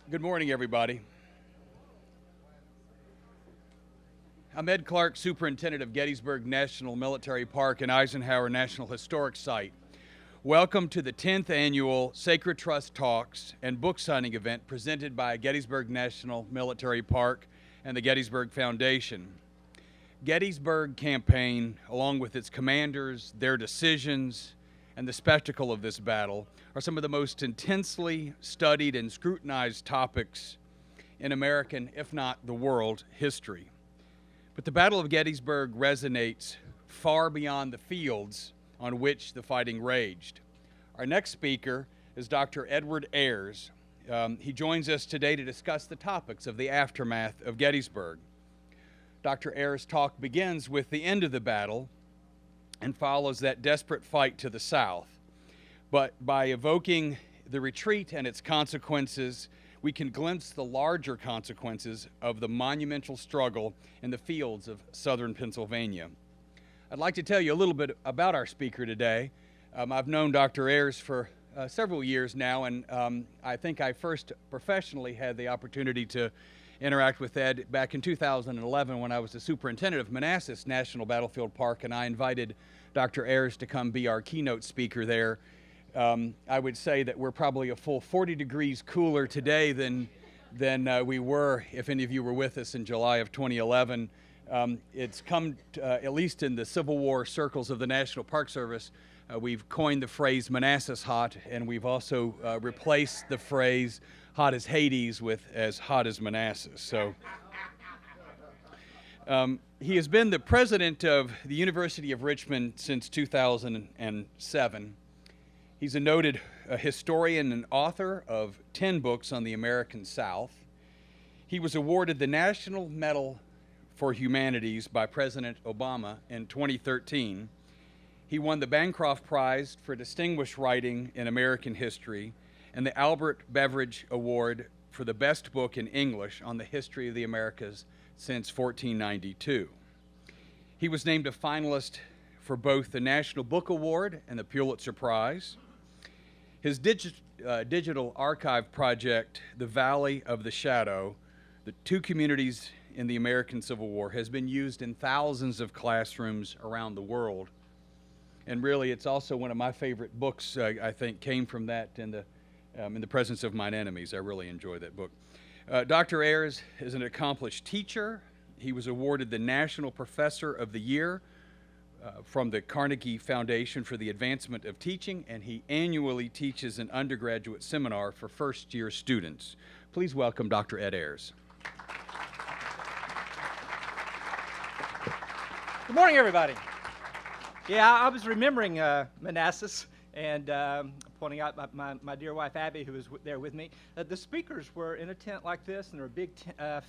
Good morning, everybody. I'm Ed Clark, Superintendent of Gettysburg National Military Park and Eisenhower National Historic Site. Welcome to the 10th Annual Sacred Trust Talks and Book Signing event presented by Gettysburg National Military Park and the Gettysburg Foundation. Gettysburg campaign, along with its commanders, their decisions, and the spectacle of this battle are some of the most intensely studied and scrutinized topics in American, if not the world, history. But the Battle of Gettysburg resonates far beyond the fields on which the fighting raged. Our next speaker is Dr. Edward Ayers. He joins us today to discuss the topics of the aftermath of Gettysburg. Dr. Ayers' talk begins with the end of the battle and follows that desperate fight to the south. But by evoking the retreat and its consequences, we can glimpse the larger consequences of the monumental struggle in the fields of southern Pennsylvania. I'd like to tell you a little bit about our speaker today. I've known Dr. Ayers for several years now, and I think I first professionally had the opportunity to interact with Ed back in 2011 when I was the superintendent of Manassas National Battlefield Park, and I invited Dr. Ayers to come be our keynote speaker there. I would say that we're probably a full 40 degrees cooler today than we were if any of you were with us in July of 2011. It's come, at least in the Civil War circles of the National Park Service, we've coined the phrase Manassas hot, and we've also replaced the phrase hot as Hades with as hot as Manassas. So he has been the president of the University of Richmond since 2007. He's a noted historian and author of 10 books on the American South. He was awarded the National Medal for Humanities by President Obama in 2013. He won the Bancroft Prize for Distinguished Writing in American History and the Albert Beveridge Award for the best book in English on the history of the Americas since 1492. He was named a finalist for both the National Book Award and the Pulitzer Prize. His digital archive project, The Valley of the Shadow, the two communities in the American Civil War, has been used in thousands of classrooms around the world. And really, it's also one of my favorite books, I think, came from that in the presence of mine enemies. I really enjoy that book. Dr. Ayers is an accomplished teacher. He was awarded the National Professor of the Year from the Carnegie Foundation for the Advancement of Teaching, and he annually teaches an undergraduate seminar for first-year students. Please welcome Dr. Ed Ayers. Good morning, everybody. Yeah, I was remembering Manassas and pointing out my dear wife, Abby, who was there with me. The speakers were in a tent like this, and there were big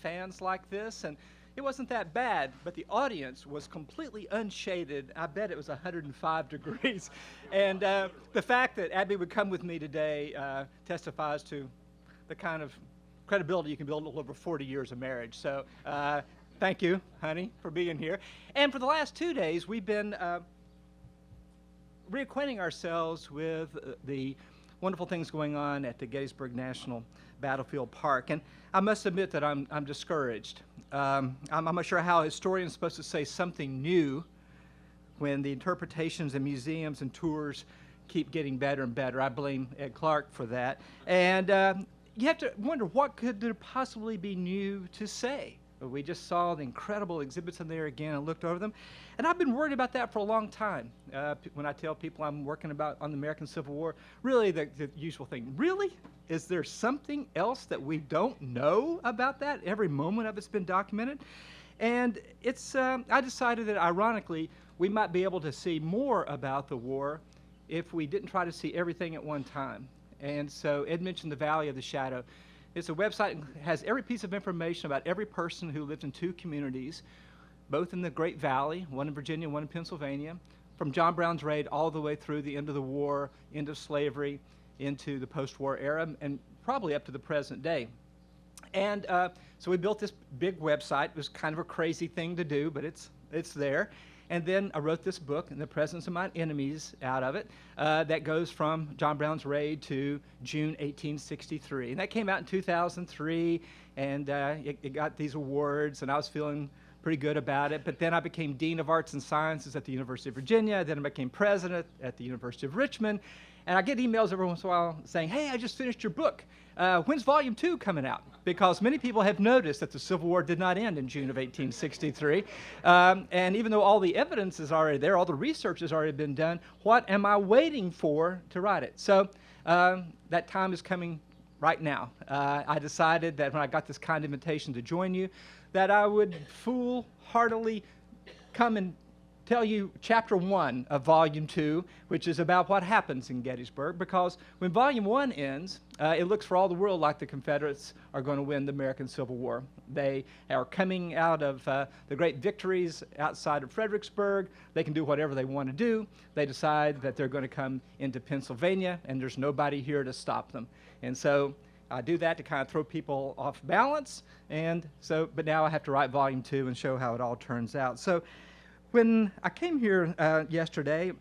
fans like this, and it wasn't that bad, but the audience was completely unshaded. I bet it was 105 degrees. And the fact that Abby would come with me today testifies to the kind of credibility you can build over 40 years of marriage. So thank you, honey, for being here. And for the last 2 days, we've been reacquainting ourselves with the wonderful things going on at the Gettysburg National Battlefield Park. And I must admit that I'm discouraged. I'm not sure how a historian is supposed to say something new when the interpretations and museums and tours keep getting better and better. I blame Ed Clark for that. And you have to wonder, what could there possibly be new to say? We just saw the incredible exhibits in there again and looked over them. And I've been worried about that for a long time. When I tell people I'm working on the American Civil War, really the usual thing, really? Is there something else that we don't know about that? Every moment of it's been documented. And it's, I decided that ironically, we might be able to see more about the war if we didn't try to see everything at one time. And so Ed mentioned the Valley of the Shadow. It's a website that has every piece of information about every person who lived in two communities, both in the Great Valley, one in Virginia, one in Pennsylvania, from John Brown's raid all the way through the end of the war, end of slavery, into the post-war era, and probably up to the present day. And so we built this big website. It was kind of a crazy thing to do, but it's there. And then I wrote this book, In the Presence of My Enemies, out of it, that goes from John Brown's raid to June 1863. And that came out in 2003, and it got these awards, and I was feeling pretty good about it. But then I became Dean of Arts and Sciences at the University of Virginia. Then I became president at the University of Richmond. And I get emails every once in a while saying, hey, I just finished your book. When's Volume 2 coming out? Because many people have noticed that the Civil War did not end in June of 1863. And even though all the evidence is already there, all the research has already been done, what am I waiting for to write it? So that time is coming right now. I decided that when I got this kind invitation to join you, that I would foolhardily come and tell you chapter 1 of volume 2, which is about what happens in Gettysburg, because when volume 1 ends, it looks for all the world like the Confederates are going to win the American Civil War. They are coming out of the great victories outside of Fredericksburg. They can do whatever they want to do. They decide that they're going to come into Pennsylvania, and there's nobody here to stop them. And so I do that to kind of throw people off balance, but now I have to write volume 2 and show how it all turns out. So when I came here yesterday,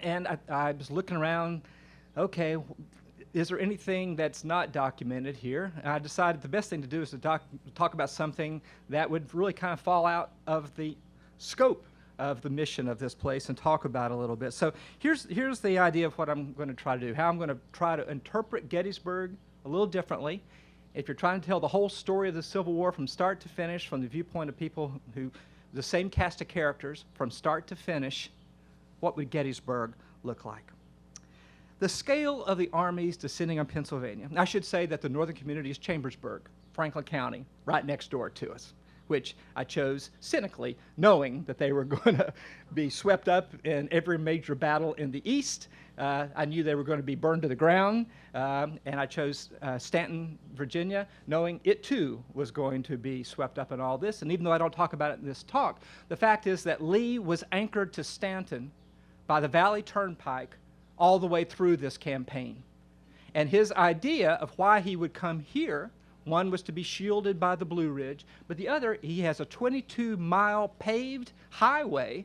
and I was looking around, okay, is there anything that's not documented here? And I decided the best thing to do is to talk about something that would really kind of fall out of the scope of the mission of this place and talk about it a little bit. So here's the idea of what I'm going to try to do, how I'm going to try to interpret Gettysburg a little differently. If you're trying to tell the whole story of the Civil War from start to finish, from the viewpoint of people who the same cast of characters from start to finish, what would Gettysburg look like? The scale of the armies descending on Pennsylvania. I should say that the northern community is Chambersburg, Franklin County, right next door to us, which I chose cynically, knowing that they were going to be swept up in every major battle in the East. I knew they were going to be burned to the ground, and I chose Stanton, Virginia, knowing it too was going to be swept up in all this. And even though I don't talk about it in this talk, the fact is that Lee was anchored to Stanton by the Valley Turnpike all the way through this campaign. And his idea of why he would come here, one was to be shielded by the Blue Ridge, but the other, he has a 22-mile paved highway,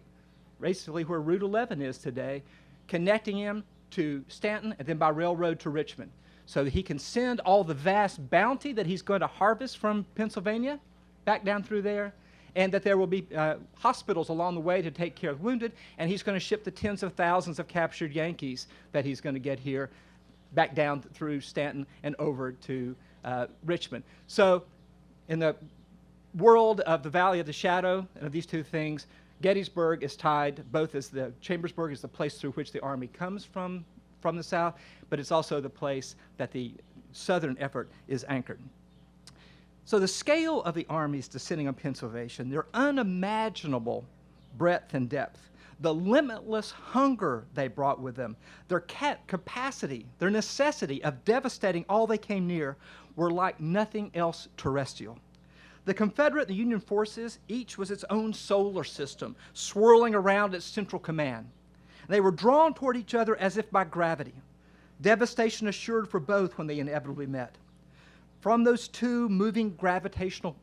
basically where Route 11 is today, connecting him to Stanton and then by railroad to Richmond, so that he can send all the vast bounty that he's going to harvest from Pennsylvania back down through there, and that there will be hospitals along the way to take care of the wounded, and he's going to ship the tens of thousands of captured Yankees that he's going to get here back down through Stanton and over to Richmond. So in the world of the Valley of the Shadow and of these two things, Gettysburg is tied both as the Chambersburg is the place through which the army comes from the south, but it's also the place that the southern effort is anchored. So the scale of the armies descending on Pennsylvania, their unimaginable breadth and depth, the limitless hunger they brought with them, their capacity, their necessity of devastating all they came near, were like nothing else terrestrial. The Confederate and the Union forces, each was its own solar system, swirling around its central command. They were drawn toward each other as if by gravity, devastation assured for both when they inevitably met. From those two moving gravitational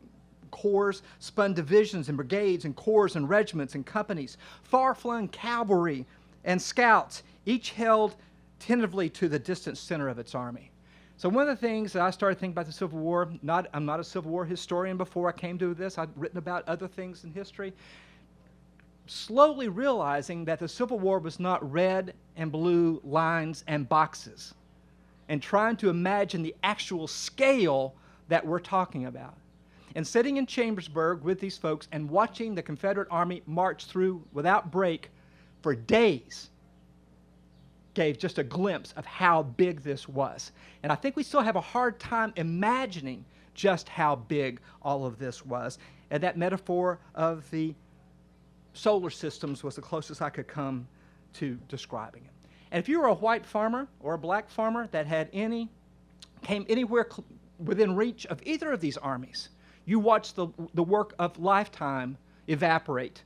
corps spun divisions and brigades and corps and regiments and companies, far-flung cavalry and scouts, each held tentatively to the distant center of its army. So one of the things that I started thinking about the Civil War, I'm not a Civil War historian before I came to this, I'd written about other things in history, slowly realizing that the Civil War was not red and blue lines and boxes, and trying to imagine the actual scale that we're talking about. And sitting in Chambersburg with these folks and watching the Confederate Army march through without break for days gave just a glimpse of how big this was. And I think we still have a hard time imagining just how big all of this was. And that metaphor of the solar systems was the closest I could come to describing it. And if you were a white farmer or a black farmer that came anywhere within reach of either of these armies, you watched the work of lifetime evaporate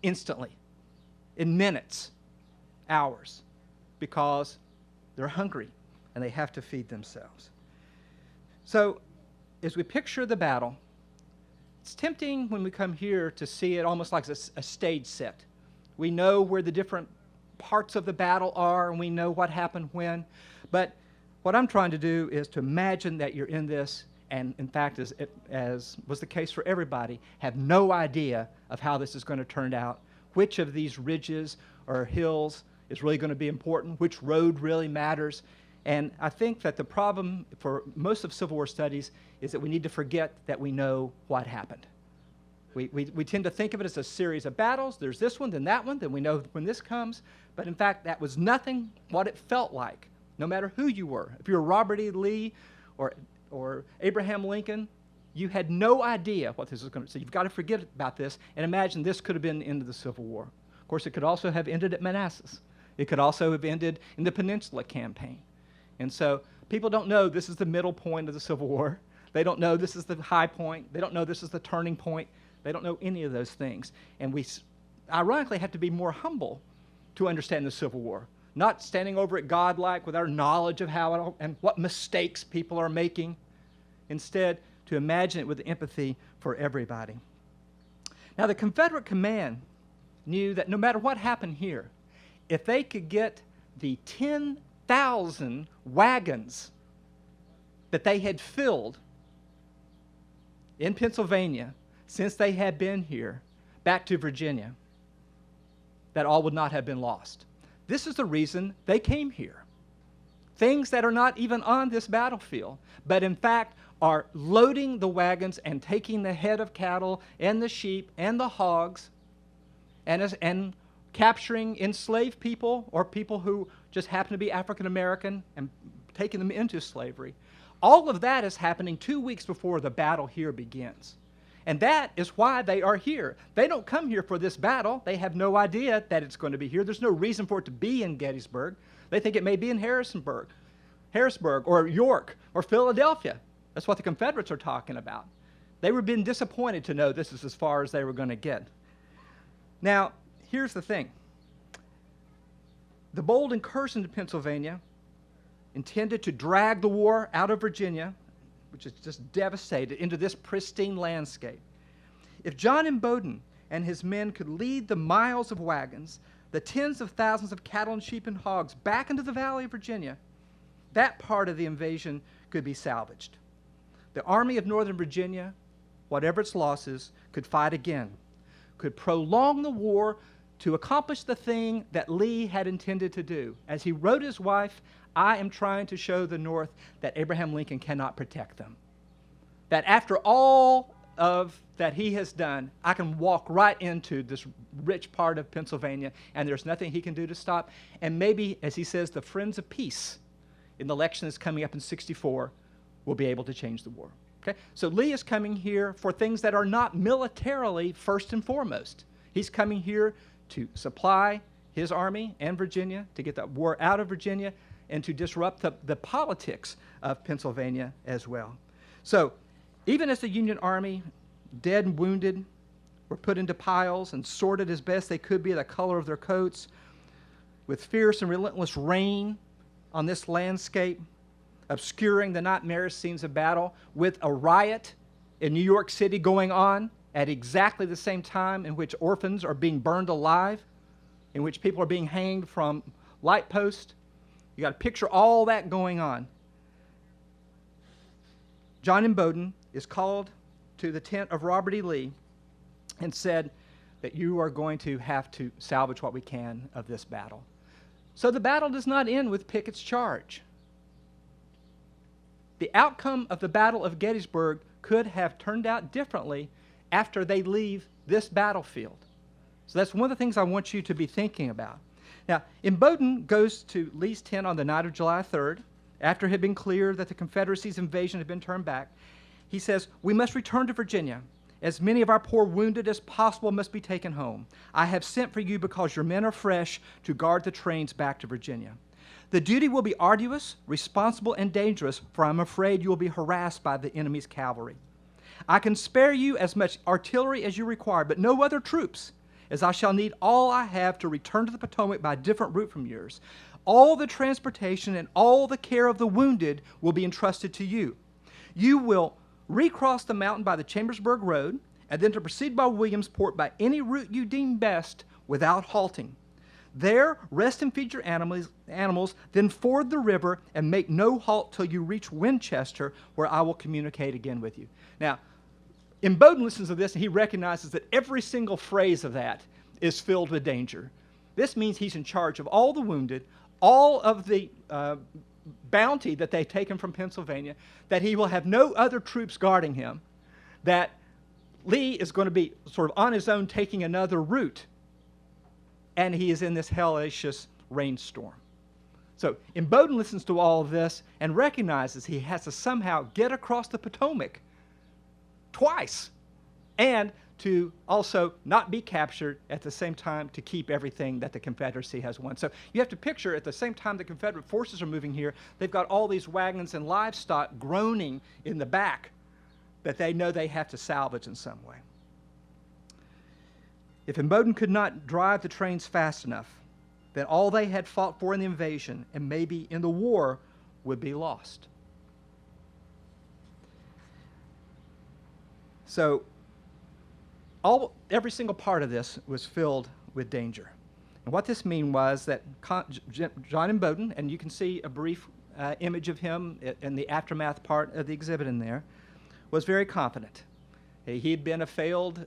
instantly, in minutes, hours, because they're hungry and they have to feed themselves. So as we picture the battle, It's tempting when we come here to see it almost like a stage set. We know where the different parts of the battle are, and we know what happened when. But what I'm trying to do is to imagine that you're in this, and in fact, as was the case for everybody, have no idea of how this is going to turn out, which of these ridges or hills is really going to be important, which road really matters. And I think that the problem for most of Civil War studies is that we need to forget that we know what happened. We tend to think of it as a series of battles. There's this one, then that one, then we know when this comes. But in fact, that was nothing what it felt like, no matter who you were. If you were Robert E. Lee or Abraham Lincoln, you had no idea what this was going to. So you've got to forget about this and imagine this could have been the end of the Civil War. Of course, it could also have ended at Manassas. It could also have ended in the Peninsula Campaign. And so people don't know this is the middle point of the Civil War. They don't know this is the high point. They don't know this is the turning point. They don't know any of those things. And we ironically have to be more humble to understand the Civil War, not standing over it godlike with our knowledge of how it all, and what mistakes people are making. Instead, to imagine it with empathy for everybody. Now, the Confederate command knew that no matter what happened here, if they could get the 10,000 wagons that they had filled in Pennsylvania since they had been here back to Virginia, that all would not have been lost. This is the reason they came here. Things that are not even on this battlefield, but in fact are loading the wagons and taking the head of cattle and the sheep and the hogs and capturing enslaved people or people who just happen to be African American and taking them into slavery. All of that is happening 2 weeks before the battle here begins. And that is why they are here. They don't come here for this battle. They have no idea that it's going to be here. There's no reason for it to be in Gettysburg. They think it may be in Harrisburg or York or Philadelphia. That's what the Confederates are talking about. They were being disappointed to know this is as far as they were going to get. Now, here's the thing. The bold incursion to Pennsylvania, intended to drag the war out of Virginia, which is just devastated, into this pristine landscape. If John M. Bowdoin and his men could lead the miles of wagons, the tens of thousands of cattle and sheep and hogs back into the Valley of Virginia, that part of the invasion could be salvaged. The Army of Northern Virginia, whatever its losses, could fight again, could prolong the war to accomplish the thing that Lee had intended to do. As he wrote his wife, I am trying to show the North that Abraham Lincoln cannot protect them. That after all of that he has done, I can walk right into this rich part of Pennsylvania, and there's nothing he can do to stop. And maybe, as he says, the friends of peace in the election that's coming up in '64 will be able to change the war. Okay? So Lee is coming here for things that are not militarily first and foremost. He's coming here to supply his army and Virginia, to get the war out of Virginia, and to disrupt the politics of Pennsylvania as well. So even as the Union Army, dead and wounded, were put into piles and sorted as best they could be the color of their coats, with fierce and relentless rain on this landscape, obscuring the nightmare scenes of battle, with a riot in New York City going on at exactly the same time in which orphans are being burned alive, in which people are being hanged from light posts. You got to picture all that going on. John M. Bowdoin is called to the tent of Robert E. Lee and said that you are going to have to salvage what we can of this battle. So the battle does not end with Pickett's charge. The outcome of the Battle of Gettysburg could have turned out differently after they leave this battlefield. So that's one of the things I want you to be thinking about. Now, Bowdoin goes to Lee's tent on the night of July 3rd, after it had been clear that the Confederacy's invasion had been turned back. He says, "We must return to Virginia. As many of our poor wounded as possible must be taken home. I have sent for you because your men are fresh to guard the trains back to Virginia. The duty will be arduous, responsible, and dangerous, for I'm afraid you will be harassed by the enemy's cavalry. I can spare you as much artillery as you require, but no other troops, as I shall need all I have to return to the Potomac by a different route from yours. All the transportation and all the care of the wounded will be entrusted to you. You will recross the mountain by the Chambersburg Road and then to proceed by Williamsport by any route you deem best without halting. There, rest and feed your animals, then ford the river and make no halt till you reach Winchester, where I will communicate again with you. Now, Imboden listens to this and he recognizes that every single phrase of that is filled with danger. This means he's in charge of all the wounded, all of the bounty that they've taken from Pennsylvania, that he will have no other troops guarding him, that Lee is going to be sort of on his own taking another route, and he is in this hellacious rainstorm. So Imboden listens to all of this and recognizes he has to somehow get across the Potomac twice, and to also not be captured at the same time, to keep everything that the Confederacy has won. So you have to picture, at the same time the Confederate forces are moving here, they've got all these wagons and livestock groaning in the back that they know they have to salvage in some way. If Imboden could not drive the trains fast enough, then all they had fought for in the invasion and maybe in the war would be lost. So every single part of this was filled with danger. And what this meant was that John Imboden, and you can see a brief image of him in the aftermath part of the exhibit in there, was very confident. He had been a failed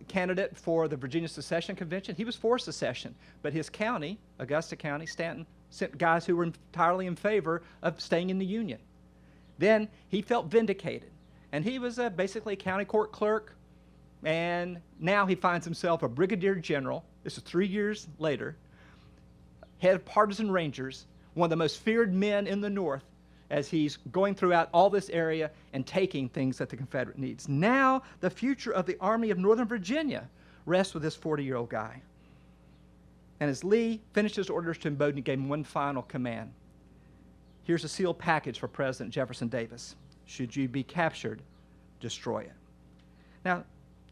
candidate for the Virginia Secession Convention. He was for secession, but his county, Augusta County, Stanton, sent guys who were entirely in favor of staying in the Union. Then he felt vindicated, and he was basically a county court clerk, and now he finds himself a brigadier general. This is 3 years later, head of partisan rangers, one of the most feared men in the North, as he's going throughout all this area and taking things that the Confederate needs. Now, the future of the Army of Northern Virginia rests with this 40-year-old guy. And as Lee finished his orders to Imboden, he gave him one final command. Here's a sealed package for President Jefferson Davis. Should you be captured, destroy it. Now,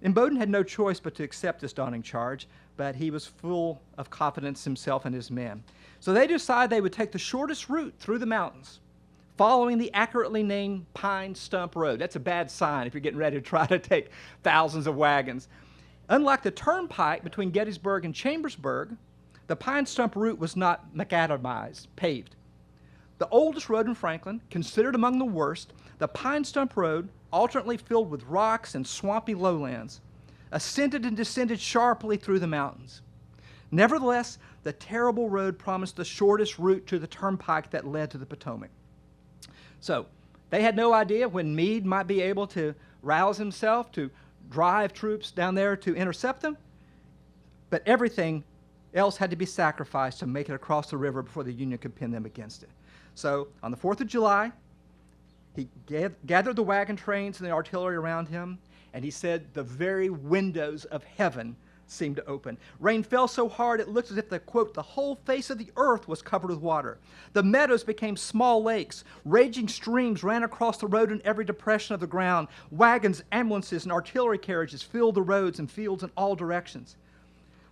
Imboden had no choice but to accept this daunting charge, but he was full of confidence himself and his men. So they decided they would take the shortest route through the mountains, following the accurately named Pine Stump Road. That's a bad sign if you're getting ready to try to take thousands of wagons. Unlike the turnpike between Gettysburg and Chambersburg, the Pine Stump route was not macadamized, paved. The oldest road in Franklin, considered among the worst, the Pine Stump Road, alternately filled with rocks and swampy lowlands, ascended and descended sharply through the mountains. Nevertheless, the terrible road promised the shortest route to the turnpike that led to the Potomac. So they had no idea when Meade might be able to rouse himself to drive troops down there to intercept them, but everything else had to be sacrificed to make it across the river before the Union could pin them against it. So on the 4th of July, he gathered the wagon trains and the artillery around him, and he said the very windows of heaven seemed to open. Rain fell so hard it looked as if quote, the whole face of the earth was covered with water. The meadows became small lakes. Raging streams ran across the road in every depression of the ground. Wagons, ambulances, and artillery carriages filled the roads and fields in all directions.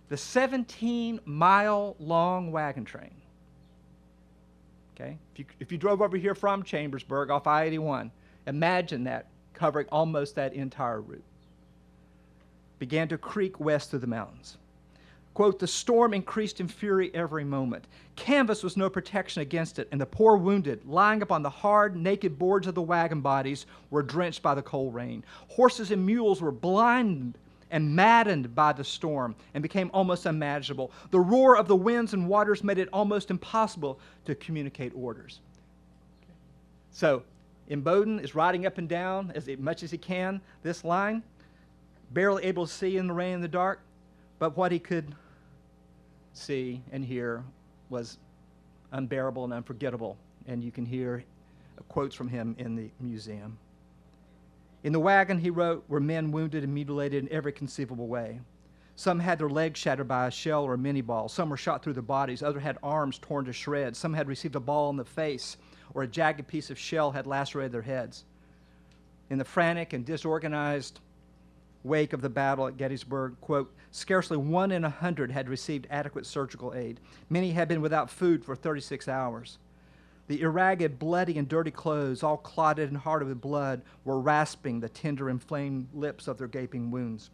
The 17-mile-long wagon train, okay? If you drove over here from Chambersburg off I-81, imagine that covering almost that entire route, began to creak west through the mountains. Quote, the storm increased in fury every moment. Canvas was no protection against it, and the poor wounded, lying upon the hard, naked boards of the wagon bodies, were drenched by the cold rain. Horses and mules were blinded and maddened by the storm and became almost unmanageable. The roar of the winds and waters made it almost impossible to communicate orders. Okay. So Imboden is riding up and down as much as he can this line, barely able to see in the rain and the dark, but what he could see and hear was unbearable and unforgettable, and you can hear quotes from him in the museum. In the wagon, he wrote, were men wounded and mutilated in every conceivable way. Some had their legs shattered by a shell or a mini ball. Some were shot through their bodies. Others had arms torn to shreds. Some had received a ball in the face, or a jagged piece of shell had lacerated their heads. In the frantic and disorganized wake of the battle at Gettysburg, quote, scarcely 1 in 100 had received adequate surgical aid. Many had been without food for 36 hours. The ragged, bloody, and dirty clothes, all clotted and hard with blood, were rasping the tender, inflamed lips of their gaping wounds.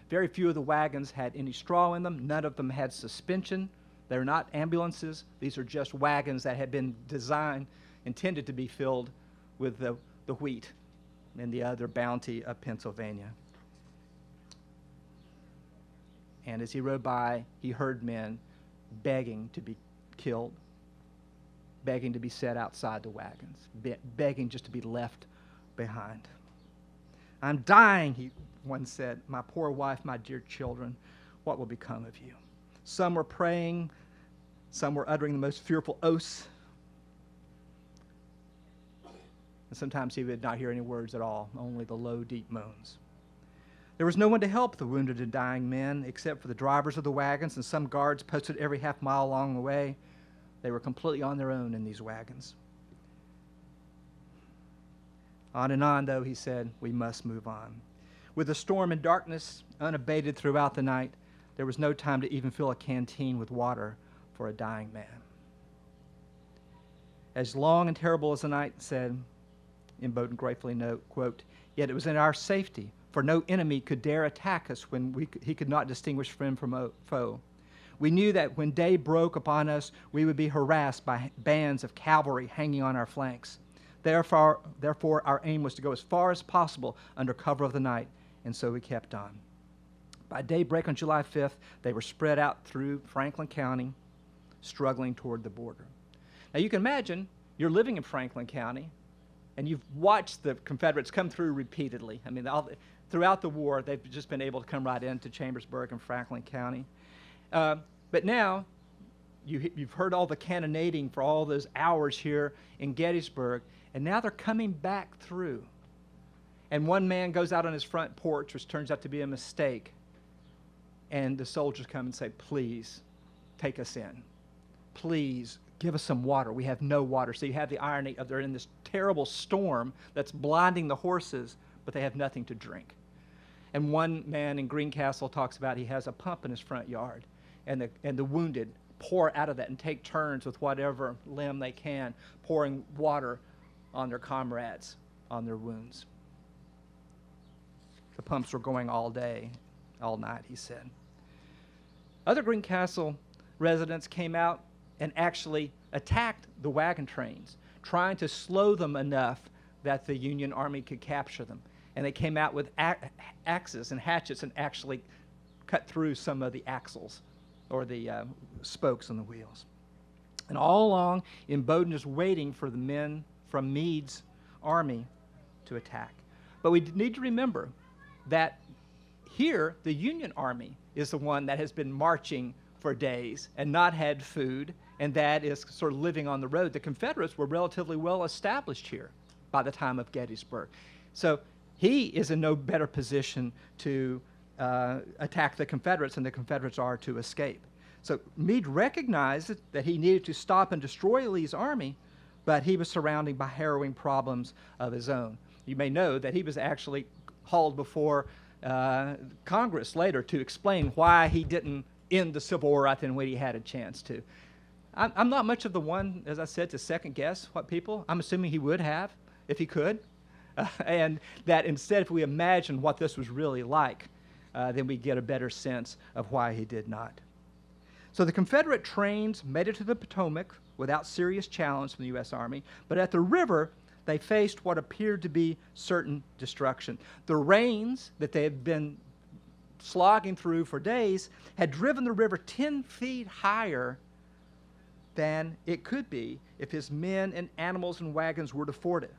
Very few of the wagons had any straw in them. None of them had suspension. They're not ambulances. These are just wagons that had been designed, intended to be filled with the wheat and the other bounty of Pennsylvania. And as he rode by, he heard men begging to be killed, begging to be set outside the wagons, begging just to be left behind. "I'm dying," one said. "My poor wife, my dear children, what will become of you?" Some were praying, some were uttering the most fearful oaths, and sometimes he would not hear any words at all, only the low, deep moans. There was no one to help the wounded and dying men except for the drivers of the wagons and some guards posted every half mile along the way. They were completely on their own in these wagons. On and on, though, he said, we must move on. With the storm and darkness unabated throughout the night, there was no time to even fill a canteen with water for a dying man. As long and terrible as the night, said, Imboden gratefully note, quote, "Yet it was in our safety, for no enemy could dare attack us when he could not distinguish friend from foe. We knew that when day broke upon us, we would be harassed by bands of cavalry hanging on our flanks. Therefore, our aim was to go as far as possible under cover of the night, and so we kept on. By daybreak on July 5th, they were spread out through Franklin County, struggling toward the border." Now you can imagine, you're living in Franklin County, and you've watched the Confederates come through repeatedly. I mean, throughout the war, they've just been able to come right into Chambersburg and Franklin County. But now, you've heard all the cannonading for all those hours here in Gettysburg, and now they're coming back through. And one man goes out on his front porch, which turns out to be a mistake, and the soldiers come and say, "Please, take us in. Please, give us some water. We have no water." So you have the irony of they're in this terrible storm that's blinding the horses, but they have nothing to drink. And one man in Greencastle talks about he has a pump in his front yard, and the wounded pour out of that and take turns with whatever limb they can, pouring water on their comrades, on their wounds. The pumps were going all day, all night, he said. Other Greencastle residents came out and actually attacked the wagon trains, trying to slow them enough that the Union Army could capture them. And they came out with axes and hatchets and actually cut through some of the axles or the spokes on the wheels. And all along, Imboden is waiting for the men from Meade's army to attack. But we need to remember that here, the Union Army is the one that has been marching for days and not had food, and that is sort of living on the road. The Confederates were relatively well established here by the time of Gettysburg. So he is in no better position to attack the Confederates than the Confederates are to escape. So Meade recognized that he needed to stop and destroy Lee's army, but he was surrounded by harrowing problems of his own. You may know that he was actually hauled before Congress later to explain why he didn't end the Civil War right then when he had a chance to. I'm not much of the one, as I said, to second guess what people, I'm assuming he would have if he could. And that instead, if we imagine what this was really like, then we get a better sense of why he did not. So the Confederate trains made it to the Potomac without serious challenge from the U.S. Army, but at the river, they faced what appeared to be certain destruction. The rains that they had been slogging through for days had driven the river 10 feet higher than it could be if his men and animals and wagons were to ford it.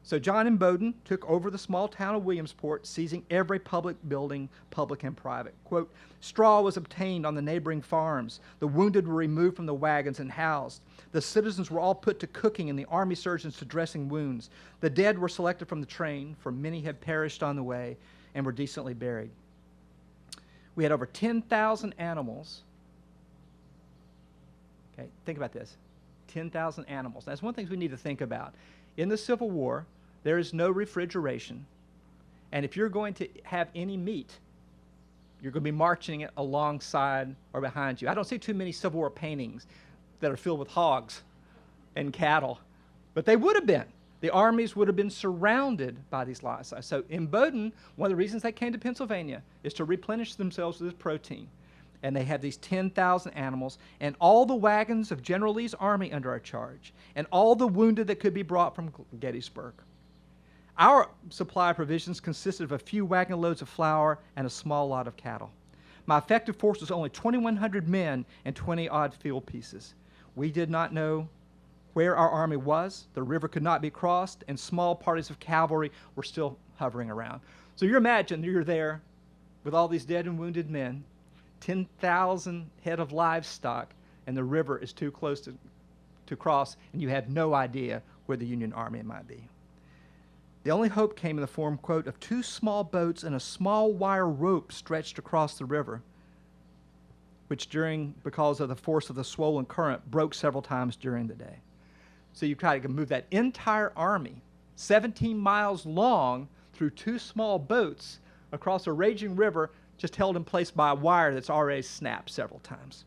So John Imboden took over the small town of Williamsport, seizing every public building, public and private. Quote, "Straw was obtained on the neighboring farms. The wounded were removed from the wagons and housed. The citizens were all put to cooking and the army surgeons to dressing wounds. The dead were selected from the train, for many had perished on the way, and were decently buried. We had over 10,000 animals." Okay, think about this. 10,000 animals. That's one of the things we need to think about. In the Civil War, there is no refrigeration. And if you're going to have any meat, you're going to be marching it alongside or behind you. I don't see too many Civil War paintings that are filled with hogs and cattle. But they would have been. The armies would have been surrounded by these livestock. So in Bowdoin, one of the reasons they came to Pennsylvania is to replenish themselves with this protein. And they had these 10,000 animals and all the wagons of General Lee's army under our charge and all the wounded that could be brought from Gettysburg. Our supply of provisions consisted of a few wagon loads of flour and a small lot of cattle. My effective force was only 2,100 men and 20-odd field pieces. We did not know where our army was. The river could not be crossed, and small parties of cavalry were still hovering around. So you imagine you're there with all these dead and wounded men, 10,000 head of livestock, and the river is too close to cross, and you have no idea where the Union Army might be. The only hope came in the form, quote, of 2 small boats and a small wire rope stretched across the river, which because of the force of the swollen current, broke several times during the day. So you try to move that entire army, 17 miles long, through 2 small boats across a raging river, just held in place by a wire that's already snapped several times.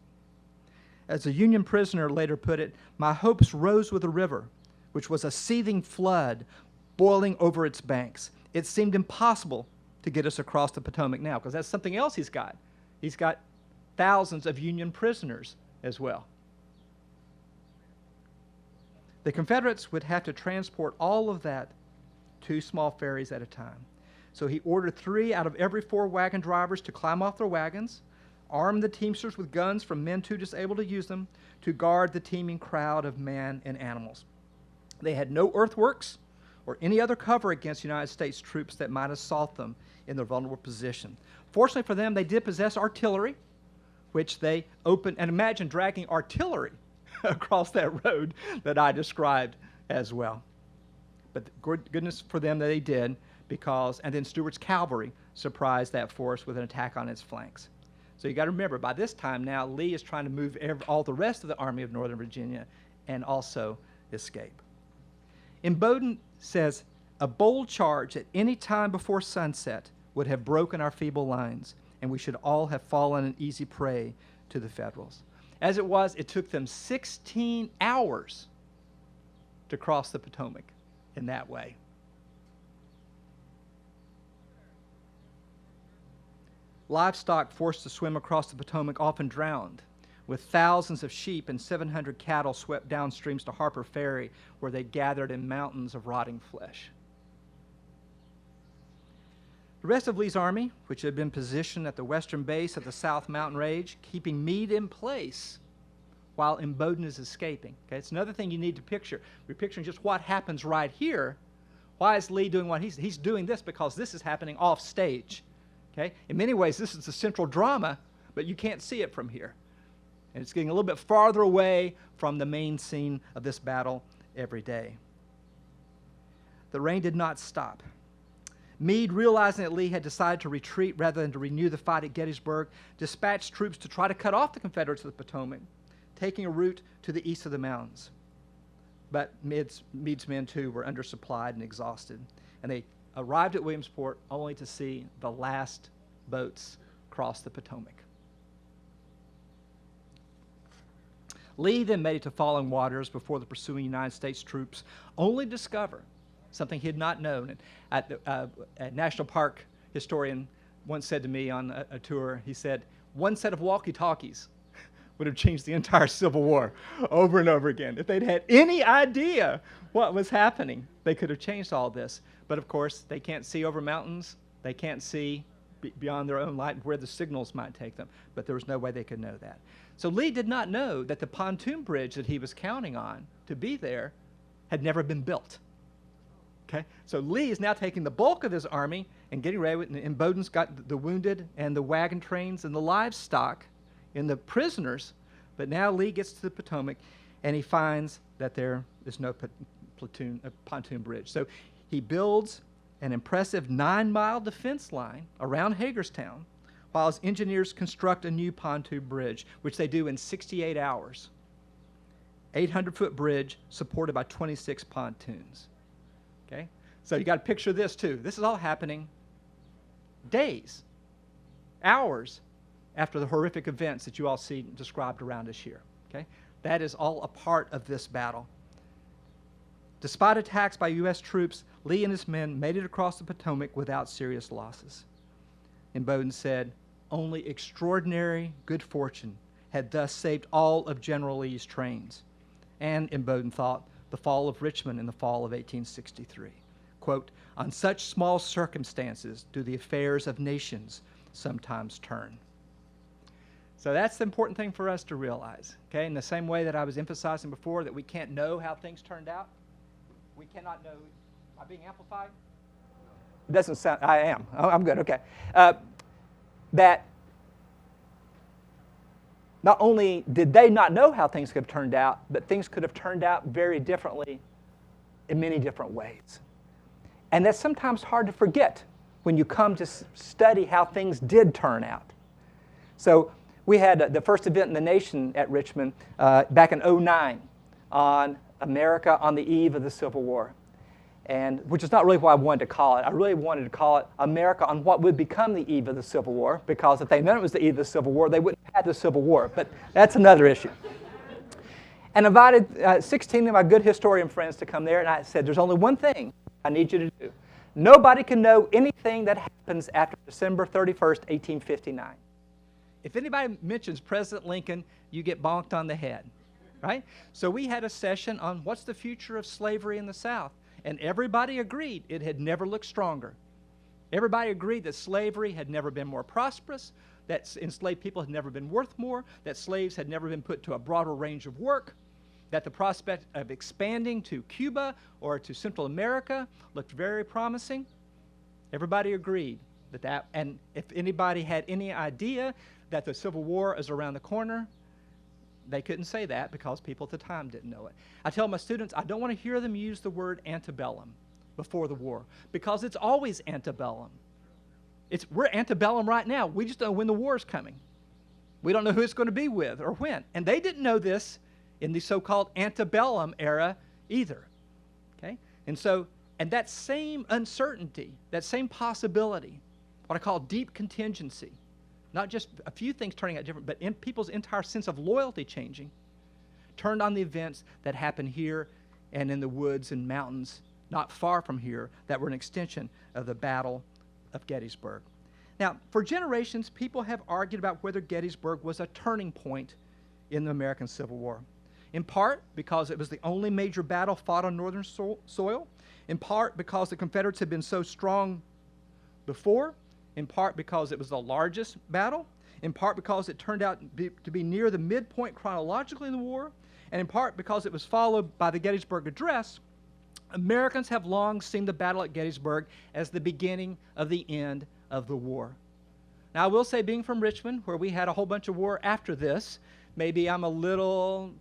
As a Union prisoner later put it, my hopes rose with the river, which was a seething flood boiling over its banks. It seemed impossible to get us across the Potomac now, because that's something else he's got. He's got thousands of Union prisoners as well. The Confederates would have to transport all of that 2 small ferries at a time. So he ordered 3 out of every 4 wagon drivers to climb off their wagons, arm the teamsters with guns from men too disabled to use them, to guard the teeming crowd of men and animals. They had no earthworks or any other cover against United States troops that might assault them in their vulnerable position. Fortunately for them, they did possess artillery, which they opened, and imagine dragging artillery across that road that I described as well. But goodness for them that they did, and then Stuart's cavalry surprised that force with an attack on its flanks. So you got to remember, by this time now, Lee is trying to move all the rest of the Army of Northern Virginia and also escape. In Bowdoin says, a bold charge at any time before sunset would have broken our feeble lines, and we should all have fallen an easy prey to the Federals. As it was, it took them 16 hours to cross the Potomac in that way. Livestock forced to swim across the Potomac often drowned, with thousands of sheep and 700 cattle swept downstreams to Harper Ferry, where they gathered in mountains of rotting flesh. The rest of Lee's army, which had been positioned at the western base of the South Mountain Range, keeping Meade in place while Bowdoin is escaping. Okay, it's another thing you need to picture. We're picturing just what happens right here. Why is Lee doing what he's doing this? Because this is happening off stage. Okay? In many ways, this is the central drama, but you can't see it from here. And it's getting a little bit farther away from the main scene of this battle every day. The rain did not stop. Meade, realizing that Lee had decided to retreat rather than to renew the fight at Gettysburg, dispatched troops to try to cut off the Confederates of the Potomac, taking a route to the east of the mountains. But Meade's men, too, were undersupplied and exhausted, and they arrived at Williamsport only to see the last boats cross the Potomac. Lee then made it to falling waters before the pursuing United States troops, only to discover something he had not known. And a National Park historian once said to me on a tour, he said, one set of walkie-talkies would have changed the entire Civil War over and over again. If they'd had any idea what was happening, they could have changed all this. But of course, they can't see over mountains. They can't see beyond their own light where the signals might take them. But there was no way they could know that. So Lee did not know that the pontoon bridge that he was counting on to be there had never been built. Okay? So Lee is now taking the bulk of his army and getting ready, and Bowdoin's got the wounded and the wagon trains and the livestock and the prisoners. But now Lee gets to the Potomac, and he finds that there is no pontoon bridge. So he builds an impressive 9-mile defense line around Hagerstown, while his engineers construct a new pontoon bridge, which they do in 68 hours. 800-foot bridge supported by 26 pontoons. Okay? So you got to picture this too. This is all happening days, hours after the horrific events that you all see described around us here. Okay? That is all a part of this battle. Despite attacks by U.S. troops, Lee and his men made it across the Potomac without serious losses. Imboden said, only extraordinary good fortune had thus saved all of General Lee's trains. And, Imboden thought, the fall of Richmond in the fall of 1863. Quote, on such small circumstances do the affairs of nations sometimes turn. So that's the important thing for us to realize, okay? In the same way that I was emphasizing before that we can't know how things turned out, we cannot know. Am I being amplified? It doesn't sound, I am. I'm good, okay. That not only did they not know how things could have turned out, but things could have turned out very differently in many different ways. And that's sometimes hard to forget when you come to study how things did turn out. So we had the first event in the nation at Richmond back in 2009 on America on the eve of the Civil War, and which is not really what I wanted to call it. I really wanted to call it America on what would become the eve of the Civil War, because if they known it was the eve of the Civil War, they wouldn't have had the Civil War, but that's another issue. And invited 16 of my good historian friends to come there, and I said, there's only one thing I need you to do. Nobody can know anything that happens after December 31st, 1859. If anybody mentions President Lincoln, you get bonked on the head, right? So we had a session on what's the future of slavery in the South, and everybody agreed it had never looked stronger. Everybody agreed that slavery had never been more prosperous, that enslaved people had never been worth more, that slaves had never been put to a broader range of work, that the prospect of expanding to Cuba or to Central America looked very promising. Everybody agreed that, and if anybody had any idea that the Civil War is around the corner, they couldn't say that because people at the time didn't know it. I tell my students, I don't want to hear them use the word antebellum before the war, because it's always antebellum. We're antebellum right now. We just don't know when the war is coming. We don't know who it's going to be with or when. And they didn't know this in the so-called antebellum era either. Okay? And that same uncertainty, that same possibility, what I call deep contingency, not just a few things turning out different, but in people's entire sense of loyalty changing, turned on the events that happened here and in the woods and mountains not far from here that were an extension of the Battle of Gettysburg. Now, for generations, people have argued about whether Gettysburg was a turning point in the American Civil War. In part because it was the only major battle fought on northern soil, in part because the Confederates had been so strong before, in part because it was the largest battle, in part because it turned out to be near the midpoint chronologically in the war, and in part because it was followed by the Gettysburg Address. Americans have long seen the battle at Gettysburg as the beginning of the end of the war. Now, I will say, being from Richmond, where we had a whole bunch of war after this, maybe I'm a little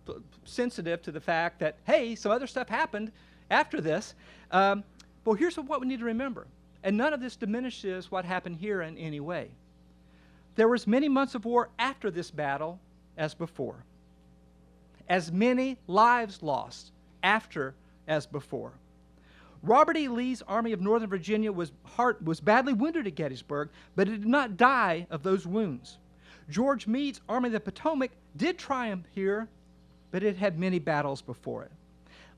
sensitive to the fact that, hey, some other stuff happened after this. Well, here's what we need to remember. And none of this diminishes what happened here in any way. There was many months of war after this battle as before. As many lives lost after as before. Robert E. Lee's Army of Northern Virginia was badly wounded at Gettysburg, but it did not die of those wounds. George Meade's Army of the Potomac did triumph here, but it had many battles before it.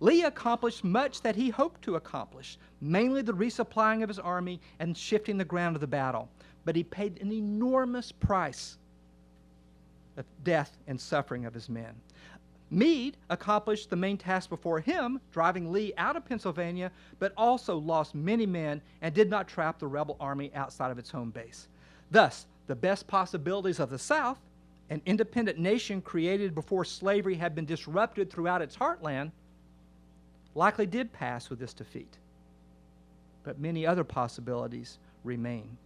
Lee accomplished much that he hoped to accomplish, mainly the resupplying of his army and shifting the ground of the battle. But he paid an enormous price of death and suffering of his men. Meade accomplished the main task before him, driving Lee out of Pennsylvania, but also lost many men and did not trap the rebel army outside of its home base. Thus, the best possibilities of the South, an independent nation created before slavery had been disrupted throughout its heartland, likely did pass with this defeat. But many other possibilities remain.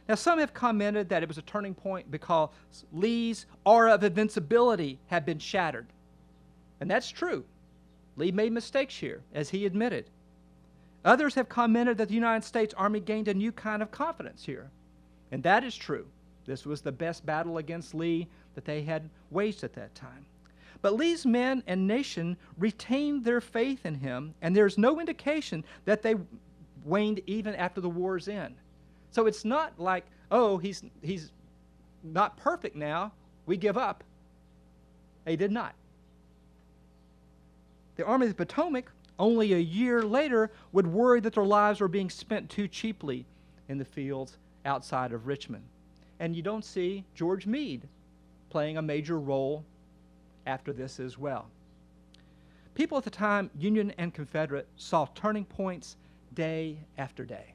Now, some have commented that it was a turning point because Lee's aura of invincibility had been shattered. And that's true. Lee made mistakes here, as he admitted. Others have commented that the United States Army gained a new kind of confidence here. And that is true. This was the best battle against Lee that they had waged at that time. But Lee's men and nation retained their faith in him, and there's no indication that they waned even after the war's end. So it's not like, oh, he's not perfect now, we give up. They did not. The Army of the Potomac only a year later would worry that their lives were being spent too cheaply in the fields outside of Richmond. And you don't see George Meade playing a major role after this as well. People at the time, Union and Confederate, saw turning points day after day.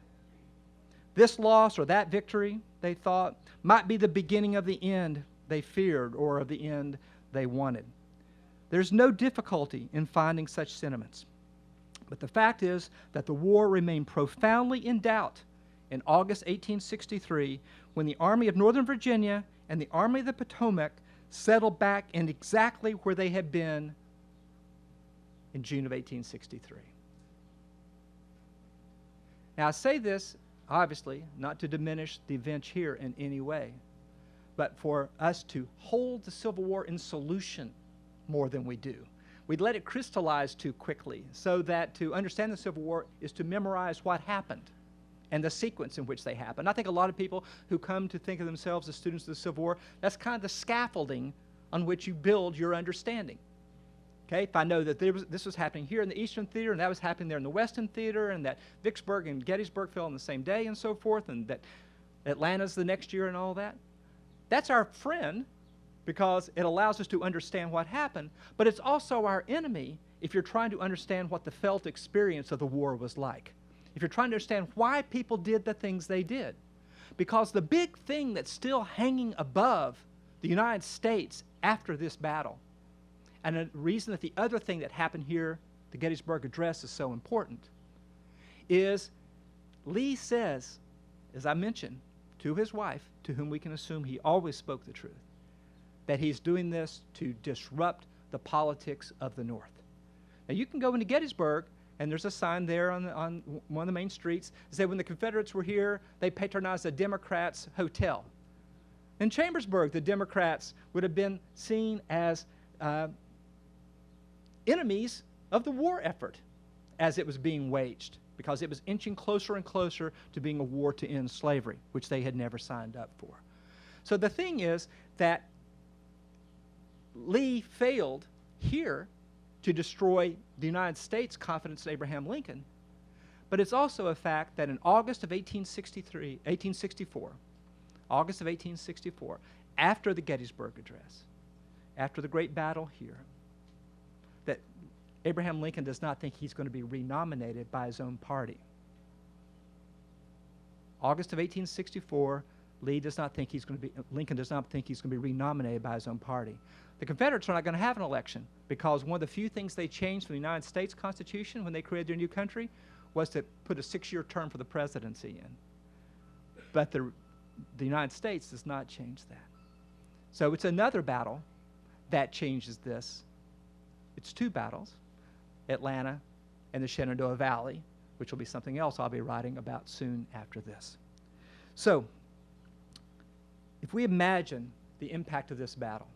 This loss or that victory, they thought, might be the beginning of the end they feared or of the end they wanted. There's no difficulty in finding such sentiments. But the fact is that the war remained profoundly in doubt in August 1863 when the Army of Northern Virginia and the Army of the Potomac settled back in exactly where they had been in June of 1863. Now, I say this, obviously, not to diminish the events here in any way, but for us to hold the Civil War in solution more than we do. We'd let it crystallize too quickly, so that to understand the Civil War is to memorize what happened and the sequence in which they happened. I think a lot of people who come to think of themselves as students of the Civil War, that's kind of the scaffolding on which you build your understanding. Okay, if I know that this was happening here in the Eastern Theater, and that was happening there in the Western Theater, and that Vicksburg and Gettysburg fell on the same day and so forth, and that Atlanta's the next year and all that, that's our friend because it allows us to understand what happened, but it's also our enemy if you're trying to understand what the felt experience of the war was like. If you're trying to understand why people did the things they did. Because the big thing that's still hanging above the United States after this battle, and the reason that the other thing that happened here, the Gettysburg Address, is so important, is Lee says, as I mentioned, to his wife, to whom we can assume he always spoke the truth, that he's doing this to disrupt the politics of the North. Now, you can go into Gettysburg, and there's a sign there on one of the main streets that said when the Confederates were here, they patronized the Democrats' hotel. In Chambersburg, the Democrats would have been seen as enemies of the war effort as it was being waged, because it was inching closer and closer to being a war to end slavery, which they had never signed up for. So the thing is that Lee failed here to destroy the United States' confidence in Abraham Lincoln, but it's also a fact that in August of 1864, after the Gettysburg Address, after the great battle here, that Abraham Lincoln does not think he's going to be renominated by his own party. August of 1864, Lincoln does not think he's going to be renominated by his own party. The Confederates are not going to have an election because one of the few things they changed from the United States Constitution when they created their new country was to put a 6-year term for the presidency in. But the United States does not change that. So it's another battle that changes this. It's 2 battles, Atlanta and the Shenandoah Valley, which will be something else I'll be writing about soon after this. So, if we imagine the impact of this battle,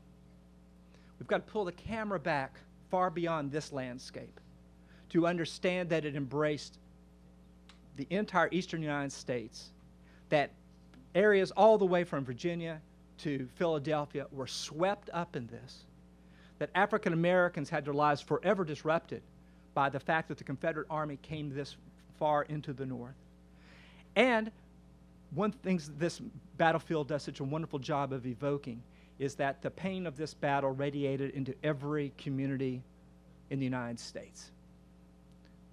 we've got to pull the camera back far beyond this landscape to understand that it embraced the entire eastern United States, that areas all the way from Virginia to Philadelphia were swept up in this, that African Americans had their lives forever disrupted by the fact that the Confederate Army came this far into the North. And one of the things this battlefield does such a wonderful job of evoking is that the pain of this battle radiated into every community in the United States.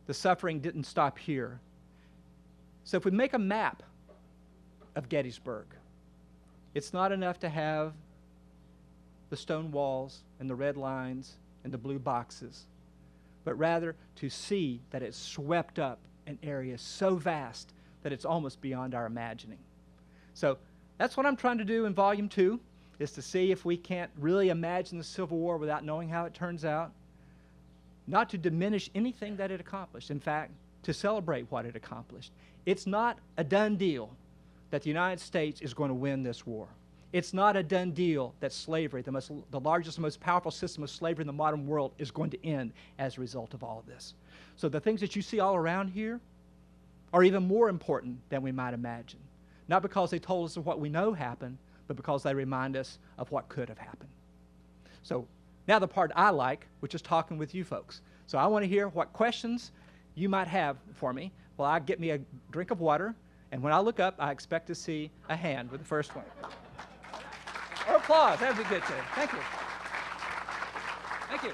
The suffering didn't stop here. So if we make a map of Gettysburg, it's not enough to have the stone walls and the red lines and the blue boxes, but rather to see that it's swept up an area so vast that it's almost beyond our imagining. So that's what I'm trying to do in Volume 2, is to see if we can't really imagine the Civil War without knowing how it turns out, not to diminish anything that it accomplished. In fact, to celebrate what it accomplished. It's not a done deal that the United States is going to win this war. It's not a done deal that slavery, the largest and most powerful system of slavery in the modern world, is going to end as a result of all of this. So the things that you see all around here are even more important than we might imagine. Not because they told us of what we know happened, but because they remind us of what could have happened. So now the part I like, which is talking with you folks. So I want to hear what questions you might have for me. Well, I get me a drink of water, and when I look up, I expect to see a hand with the first one. Or applause, that would be good too. Thank you. Thank you.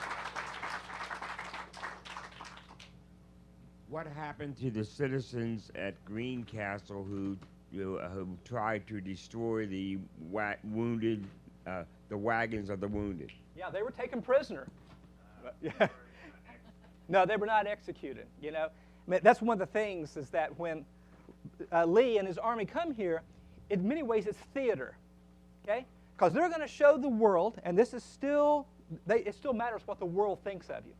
What happened to the citizens at Greencastle who tried to destroy the wounded, the wagons of the wounded? Yeah, they were taken prisoner. Yeah. No, they were not executed. You know, I mean, that's one of the things is that when Lee and his army come here, in many ways it's theater, okay? Because they're going to show the world, and this is still, it still matters what the world thinks of you.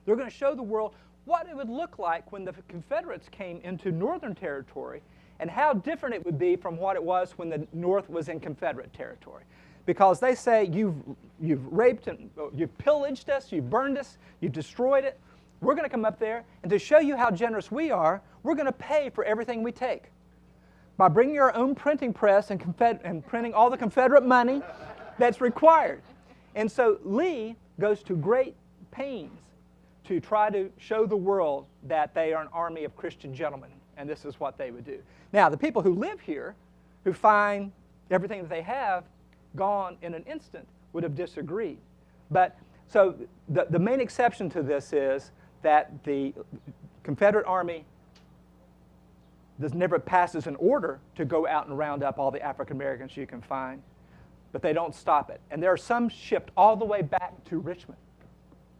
They're going to show the world what it would look like when the Confederates came into Northern territory and how different it would be from what it was when the North was in Confederate territory. Because they say, you've raped and you've pillaged us, you've burned us, you've destroyed it. We're going to come up there, and to show you how generous we are, we're going to pay for everything we take. By bringing our own printing press and printing all the Confederate money that's required. And so Lee goes to great pains to try to show the world that they are an army of Christian gentlemen, and this is what they would do. Now, the people who live here, who find everything that they have gone in an instant, would have disagreed. But so the main exception to this is that the Confederate Army never passes an order to go out and round up all the African Americans you can find, but they don't stop it. And there are some shipped all the way back to Richmond.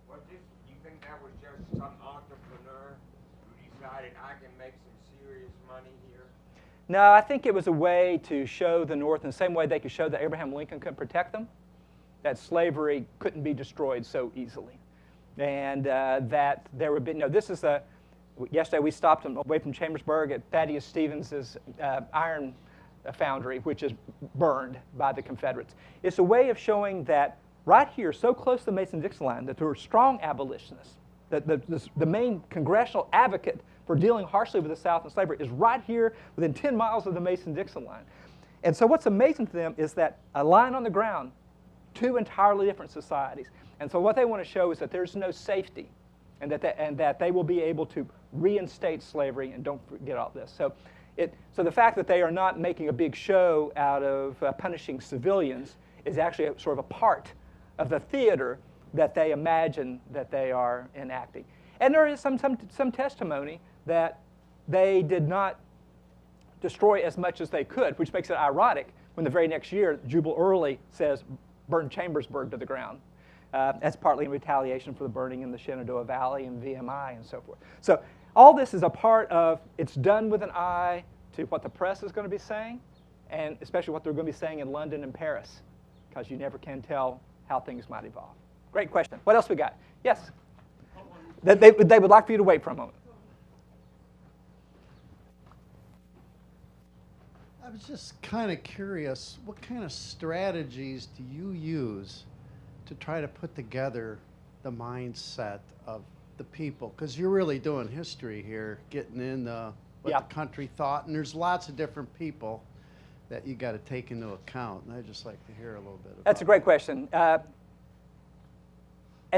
You think that was just some entrepreneur who decided I can make some serious money here? No, I think it was a way to show the North in the same way they could show that Abraham Lincoln couldn't protect them, that slavery couldn't be destroyed so easily. And that there would be, yesterday we stopped away from Chambersburg at Thaddeus Stevens' iron foundry, which is burned by the Confederates. It's a way of showing that right here, so close to the Mason-Dixon line, that there were strong abolitionists. That the main congressional advocate for dealing harshly with the South and slavery is right here within 10 miles of the Mason-Dixon line. And so what's amazing to them is that a line on the ground, two entirely different societies. And so what they want to show is that there's no safety and that they will be able to reinstate slavery, and don't forget all this. So the fact that they are not making a big show out of punishing civilians is actually sort of a part of the theater that they imagine that they are enacting. And there is some testimony that they did not destroy as much as they could, which makes it ironic when the very next year Jubal Early says, burn Chambersburg to the ground. That's partly in retaliation for the burning in the Shenandoah Valley and VMI and so forth. So all this is a part of, it's done with an eye to what the press is going to be saying, and especially what they're going to be saying in London and Paris, because you never can tell how things might evolve. Great question. What else we got? Yes? They would like for you to wait for a moment. I was just kind of curious, what kind of strategies do you use to try to put together the mindset of the people? Because you're really doing history here, getting in what the country thought, and there's lots of different people that you got to take into account, and I'd just like to hear a little bit about That's a great question. And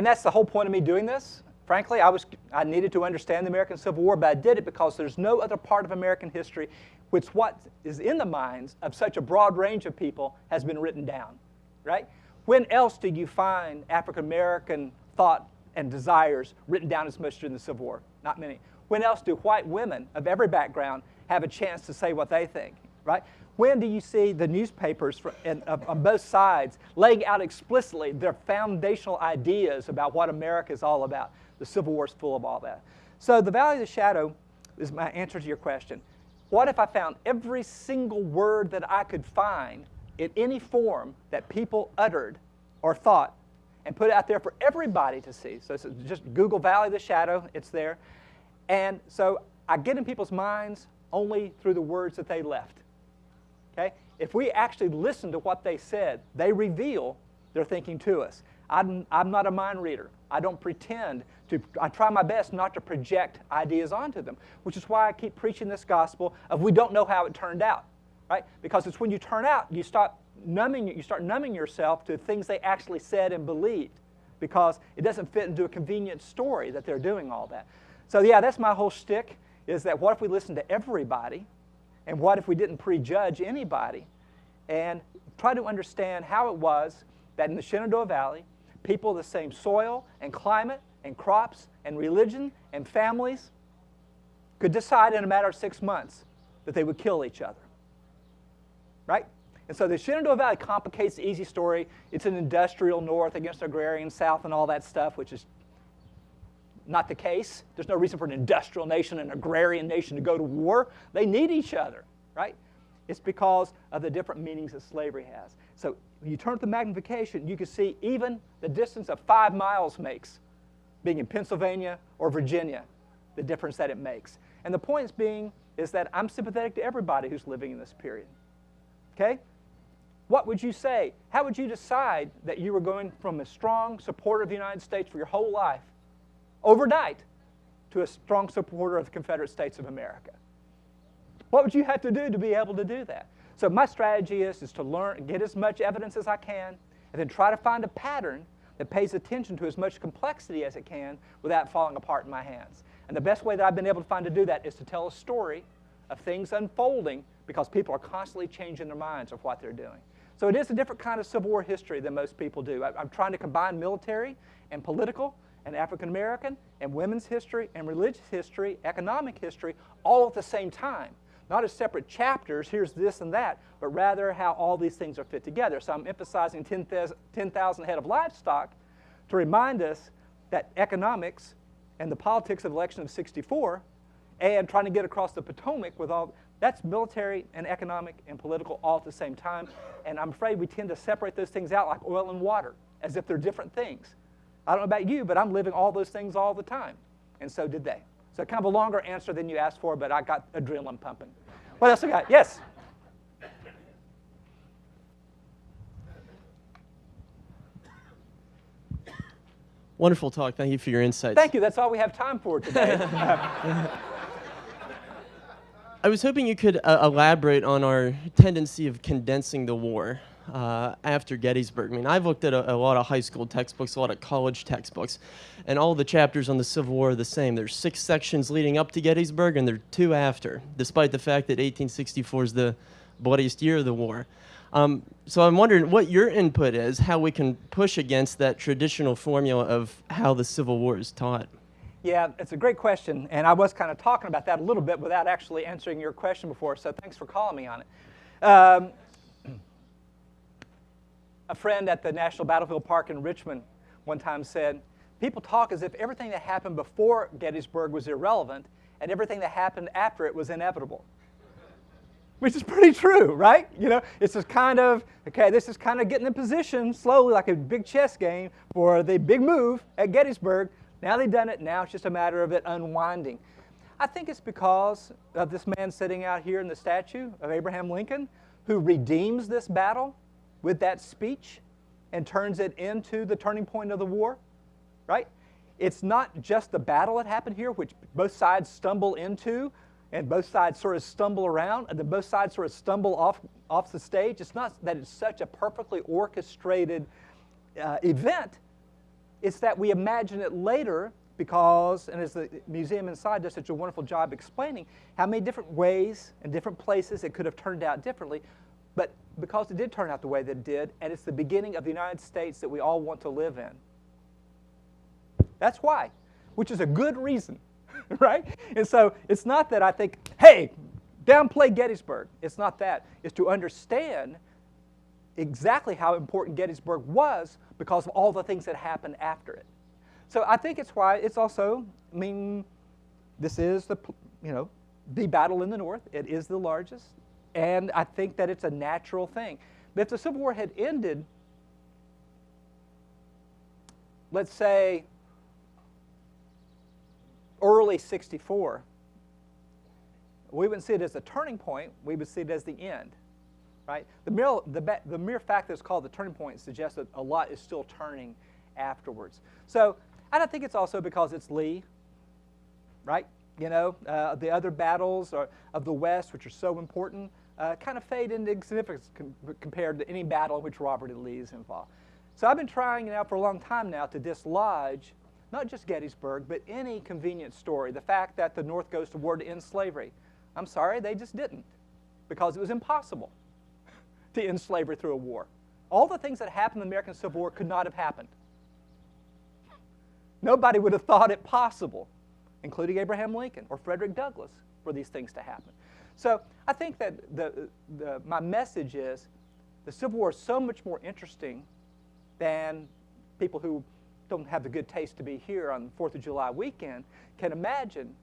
that's the whole point of me doing this. Frankly, I needed to understand the American Civil War, but I did it because there's no other part of American history which what is in the minds of such a broad range of people has been written down, right? When else did you find African American thought and desires written down as much during the Civil War? Not many. When else do white women of every background have a chance to say what they think, right? When do you see the newspapers on both sides laying out explicitly their foundational ideas about what America is all about? The Civil War is full of all that. So the Valley of the Shadow is my answer to your question. What if I found every single word that I could find in any form that people uttered or thought and put it out there for everybody to see? So just Google Valley of the Shadow, it's there. And so I get in people's minds only through the words that they left. Okay? If we actually listen to what they said, they reveal their thinking to us. I'm not a mind reader. I don't pretend to, I try my best not to project ideas onto them, which is why I keep preaching this gospel of we don't know how it turned out, right? Because it's when you turn out, you start numbing yourself to things they actually said and believed. because it doesn't fit into a convenient story that they're doing all that. So yeah, that's my whole shtick, is that what if we listened to everybody, and what if we didn't prejudge anybody, and try to understand how it was that in the Shenandoah Valley, people of the same soil and climate and crops and religion and families could decide in a matter of 6 months that they would kill each other, right? And so the Shenandoah Valley complicates the easy story. It's an industrial north against agrarian south and all that stuff, which is not the case. There's no reason for an industrial nation and an agrarian nation to go to war. They need each other, right? It's because of the different meanings that slavery has. So when you turn up the magnification, you can see even the distance of 5 miles makes, being in Pennsylvania or Virginia, the difference that it makes. And the point is that I'm sympathetic to everybody who's living in this period. Okay? What would you say? How would you decide that you were going from a strong supporter of the United States for your whole life, overnight, to a strong supporter of the Confederate States of America? What would you have to do to be able to do that? So my strategy is to learn, get as much evidence as I can, and then try to find a pattern that pays attention to as much complexity as it can without falling apart in my hands. And the best way that I've been able to find to do that is to tell a story of things unfolding, because people are constantly changing their minds of what they're doing. So it is a different kind of Civil War history than most people do. I'm trying to combine military and political and African American and women's history and religious history, economic history, all at the same time. Not as separate chapters, here's this and that, but rather how all these things are fit together. So I'm emphasizing 10,000 head of livestock to remind us that economics and the politics of the election of '64, and trying to get across the Potomac with all, that's military and economic and political all at the same time. And I'm afraid we tend to separate those things out like oil and water, as if they're different things. I don't know about you, but I'm living all those things all the time. And so did they. So kind of a longer answer than you asked for, but I got adrenaline pumping. What else we got? Yes? Wonderful talk. Thank you for your insights. Thank you. That's all we have time for today. I was hoping you could elaborate on our tendency of condensing the war after Gettysburg. I mean, I've looked at a lot of high school textbooks, a lot of college textbooks, and all the chapters on the Civil War are the same. There's 6 sections leading up to Gettysburg, and there are 2 after, despite the fact that 1864 is the bloodiest year of the war. So I'm wondering what your input is, how we can push against that traditional formula of how the Civil War is taught. Yeah, it's a great question, and I was kind of talking about that a little bit without actually answering your question before, so thanks for calling me on it. A friend at the National Battlefield Park in Richmond one time said, people talk as if everything that happened before Gettysburg was irrelevant and everything that happened after it was inevitable. Which is pretty true, right? You know, it's just kind of, okay, this is kind of getting in position slowly like a big chess game for the big move at Gettysburg. Now they've done it, now it's just a matter of it unwinding. I think it's because of this man sitting out here in the statue of Abraham Lincoln, who redeems this battle with that speech and turns it into the turning point of the war, right? It's not just the battle that happened here, which both sides stumble into, and both sides sort of stumble around, and then both sides sort of stumble off the stage. It's not that it's such a perfectly orchestrated event. It's that we imagine it later because, and as the museum inside does such a wonderful job explaining, how many different ways and different places it could have turned out differently. But because it did turn out the way that it did, and it's the beginning of the United States that we all want to live in. That's why, which is a good reason, right? And so it's not that I think, hey, downplay Gettysburg. It's not that. It's to understand exactly how important Gettysburg was because of all the things that happened after it. So I think it's why it's also, I mean, this is the battle in the North. It is the largest. And I think that it's a natural thing. But if the Civil War had ended, let's say, early '64, we wouldn't see it as a turning point. We would see it as the end, right? The mere fact that it's called the turning point suggests that a lot is still turning afterwards. So I don't think it's also because it's Lee, right? You know, the other battles of the West, which are so important, kind of fade into insignificance compared to any battle in which Robert E. Lee is involved. So I've been trying now for a long time now to dislodge not just Gettysburg, but any convenient story. The fact that the North goes to war to end slavery. I'm sorry, they just didn't, because it was impossible to end slavery through a war. All the things that happened in the American Civil War could not have happened. Nobody would have thought it possible, including Abraham Lincoln or Frederick Douglass, for these things to happen. So I think that my message is the Civil War is so much more interesting than people who don't have the good taste to be here on the 4th of July weekend can imagine,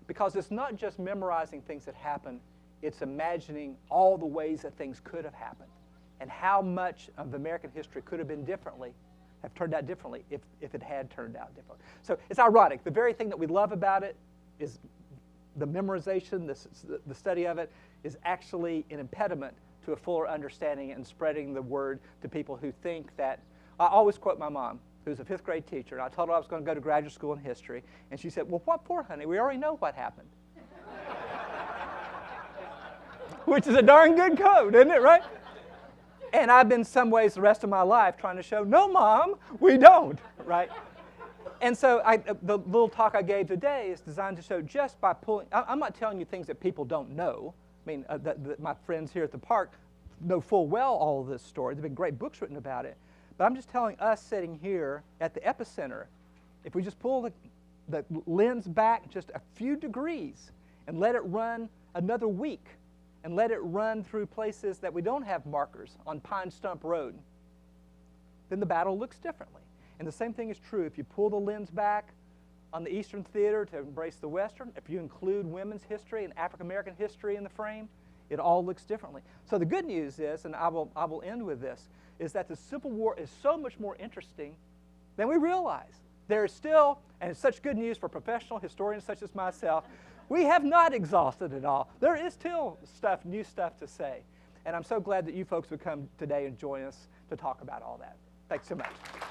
because it's not just memorizing things that happened, it's imagining all the ways that things could have happened and how much of American history could have been differently, have turned out differently if it had turned out differently. So it's ironic. The very thing that we love about it is the memorization, the study of it, is actually an impediment to a fuller understanding and spreading the word to people who think that. I always quote my mom, who's a 5th grade teacher, and I told her I was going to go to graduate school in history, and she said, well, what for, honey? We already know what happened. Which is a darn good quote, isn't it, right? And I've been some ways the rest of my life trying to show, no, Mom, we don't, right? And so the little talk I gave today is designed to show just by pulling, I'm not telling you things that people don't know. I mean, my friends here at the park know full well all of this story. There have been great books written about it. But I'm just telling us sitting here at the epicenter, if we just pull the lens back just a few degrees and let it run another week and let it run through places that we don't have markers on Pine Stump Road, then the battle looks differently. And the same thing is true if you pull the lens back on the Eastern Theater to embrace the Western, if you include women's history and African American history in the frame, it all looks differently. So the good news is, and I will end with this, is that the Civil War is so much more interesting than we realize. There is still, and it's such good news for professional historians such as myself, we have not exhausted it all. There is still new stuff to say. And I'm so glad that you folks would come today and join us to talk about all that. Thanks so much.